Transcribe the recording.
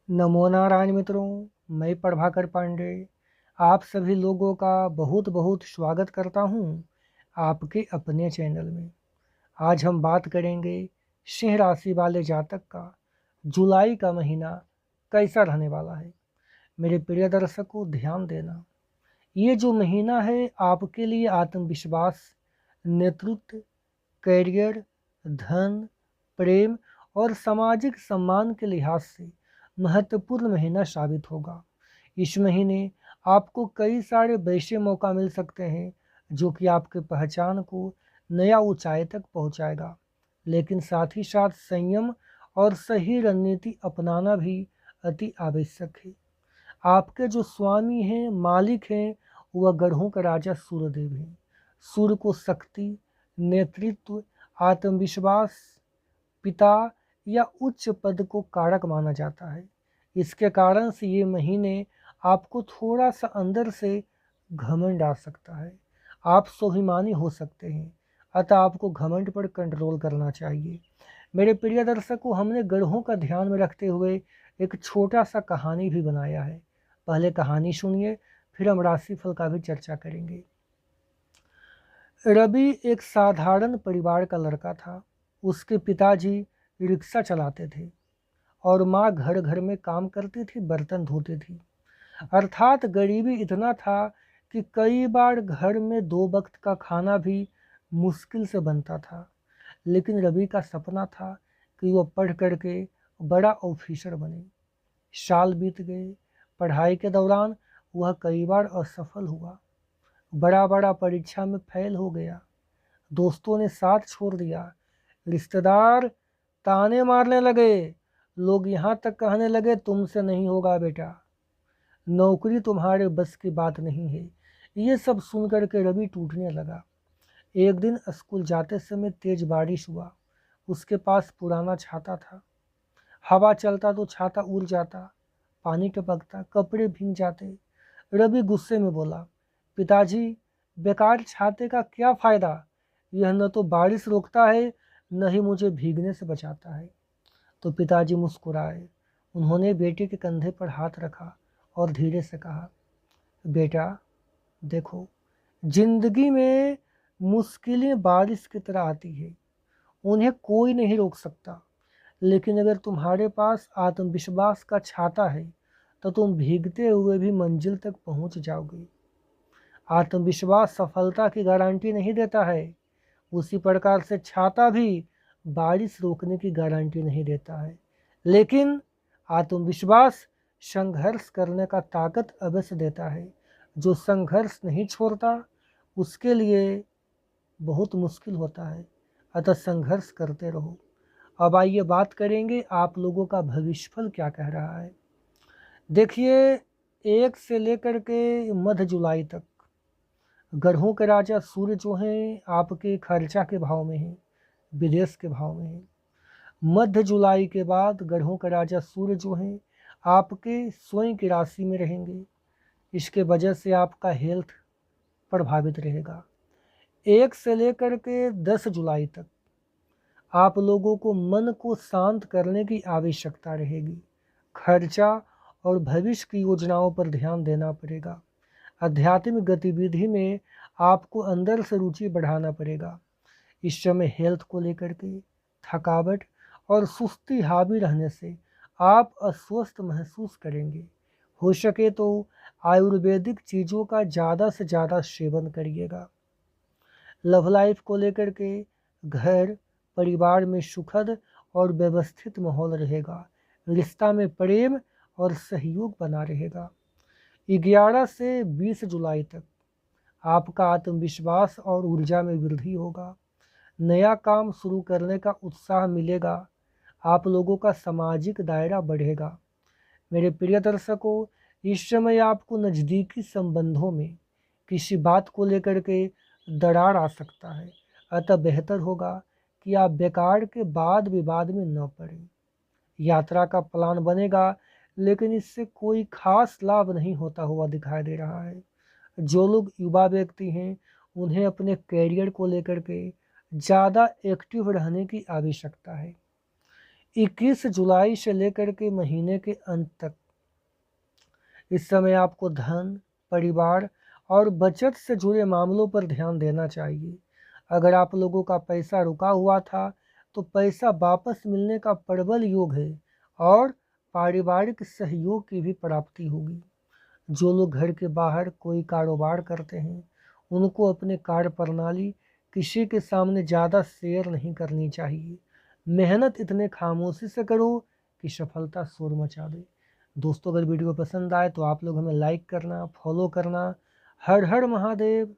नमो नारायण मित्रों, मैं प्रभाकर पांडे आप सभी लोगों का बहुत बहुत स्वागत करता हूं आपके अपने चैनल में। आज हम बात करेंगे सिंह राशि वाले जातक का जुलाई का महीना कैसा रहने वाला है। मेरे प्रिय दर्शकों, ध्यान देना, ये जो महीना है आपके लिए आत्मविश्वास, नेतृत्व, करियर, धन, प्रेम और सामाजिक सम्मान के लिहाज से महत्वपूर्ण महीना साबित होगा। इस महीने आपको कई सारे वैसे मौका मिल सकते हैं जो कि आपके पहचान को नया ऊंचाई तक पहुंचाएगा, लेकिन साथ ही साथ संयम और सही रणनीति अपनाना भी अति आवश्यक है। आपके जो स्वामी हैं, मालिक हैं, वह ग्रहों का राजा सूर्यदेव हैं। सूर्य को शक्ति, नेतृत्व, आत्मविश्वास, पिता या उच्च पद को कारक माना जाता है। इसके कारण से ये महीने आपको थोड़ा सा अंदर से घमंड आ सकता है। आप स्वाभिमानी हो सकते हैं, अतः आपको घमंड पर कंट्रोल करना चाहिए। मेरे प्रिय दर्शकों, हमने ग्रहों का ध्यान में रखते हुए एक छोटा सा कहानी भी बनाया है। पहले कहानी सुनिए, फिर हम राशिफल का भी चर्चा करेंगे। रवि एक साधारण परिवार का लड़का था। उसके पिताजी रिक्शा चलाते थे और माँ घर घर में काम करती थी, बर्तन धोती थी। अर्थात गरीबी इतना था कि कई बार घर में 2 वक्त का खाना भी मुश्किल से बनता था। लेकिन रवि का सपना था कि वह पढ़ करके बड़ा ऑफिसर बने। साल बीत गए। पढ़ाई के दौरान वह कई बार असफल हुआ, बड़ा बड़ा परीक्षा में फेल हो गया। दोस्तों ने साथ छोड़ दिया, रिश्तेदार ताने मारने लगे, लोग यहाँ तक कहने लगे तुमसे नहीं होगा बेटा, नौकरी तुम्हारे बस की बात नहीं है। ये सब सुनकर के रवि टूटने लगा। एक दिन स्कूल जाते समय तेज बारिश हुआ। उसके पास पुराना छाता था। हवा चलता तो छाता उड़ जाता, पानी टपकता, कपड़े भीग जाते। रवि गुस्से में बोला, पिताजी, बेकार छाते का क्या फ़ायदा? यह न तो बारिश रोकता है, न ही मुझे भीगने से बचाता है। तो पिताजी मुस्कुराए। उन्होंने बेटे के कंधे पर हाथ रखा और धीरे से कहा, बेटा देखो, जिंदगी में मुश्किलें बारिश की तरह आती है, उन्हें कोई नहीं रोक सकता। लेकिन अगर तुम्हारे पास आत्मविश्वास का छाता है तो तुम भीगते हुए भी मंजिल तक पहुंच जाओगे। आत्मविश्वास सफलता की गारंटी नहीं देता है, उसी प्रकार से छाता भी बारिश रोकने की गारंटी नहीं देता है। लेकिन आत्मविश्वास संघर्ष करने का ताकत अवश्य देता है। जो संघर्ष नहीं छोड़ता उसके लिए बहुत मुश्किल होता है, अतः संघर्ष करते रहो। अब आइए बात करेंगे आप लोगों का भविष्यफल क्या कह रहा है। देखिए, 1 से लेकर के मध्य जुलाई तक ग्रहों के राजा सूर्य जो हैं आपके खर्चा के भाव में हैं, विदेश के भाव में हैं। मध्य जुलाई के बाद ग्रहों का राजा सूर्य जो हैं आपके स्वयं की राशि में रहेंगे। इसके वजह से आपका हेल्थ प्रभावित रहेगा। 1 से लेकर के 10 जुलाई तक आप लोगों को मन को शांत करने की आवश्यकता रहेगी। खर्चा और भविष्य की योजनाओं पर ध्यान देना पड़ेगा। आध्यात्मिक गतिविधि में आपको अंदर से रुचि बढ़ाना पड़ेगा। इस समय हेल्थ को लेकर के थकावट और सुस्ती हावी रहने से आप अस्वस्थ महसूस करेंगे। हो सके तो आयुर्वेदिक चीज़ों का ज़्यादा से ज़्यादा सेवन करिएगा। लव लाइफ को लेकर के घर परिवार में सुखद और व्यवस्थित माहौल रहेगा। रिश्ता में प्रेम और सहयोग बना रहेगा। 11 से 20 जुलाई तक आपका आत्मविश्वास और ऊर्जा में वृद्धि होगा। नया काम शुरू करने का उत्साह मिलेगा। आप लोगों का सामाजिक दायरा बढ़ेगा। मेरे प्रिय दर्शकों, इस समय आपको नज़दीकी संबंधों में किसी बात को लेकर के दरार आ सकता है, अतः बेहतर होगा कि आप बेकार के वाद विवाद में न पड़ें। यात्रा का प्लान बनेगा, लेकिन इससे कोई खास लाभ नहीं होता हुआ दिखाई दे रहा है। जो लोग युवा व्यक्ति हैं उन्हें अपने कैरियर को लेकर के ज़्यादा एक्टिव रहने की आवश्यकता है। 21 जुलाई से लेकर के महीने के अंत तक इस समय आपको धन, परिवार और बचत से जुड़े मामलों पर ध्यान देना चाहिए। अगर आप लोगों का पैसा रुका हुआ था तो पैसा वापस मिलने का प्रबल योग है और पारिवारिक सहयोग की भी प्राप्ति होगी। जो लोग घर के बाहर कोई कारोबार करते हैं उनको अपने कार्य प्रणाली किसी के सामने ज़्यादा शेयर नहीं करनी चाहिए। मेहनत इतने खामोशी से करो कि सफलता शोर मचा दे। दोस्तों, अगर वीडियो पसंद आए तो आप लोग हमें लाइक करना, फॉलो करना। हर हर महादेव।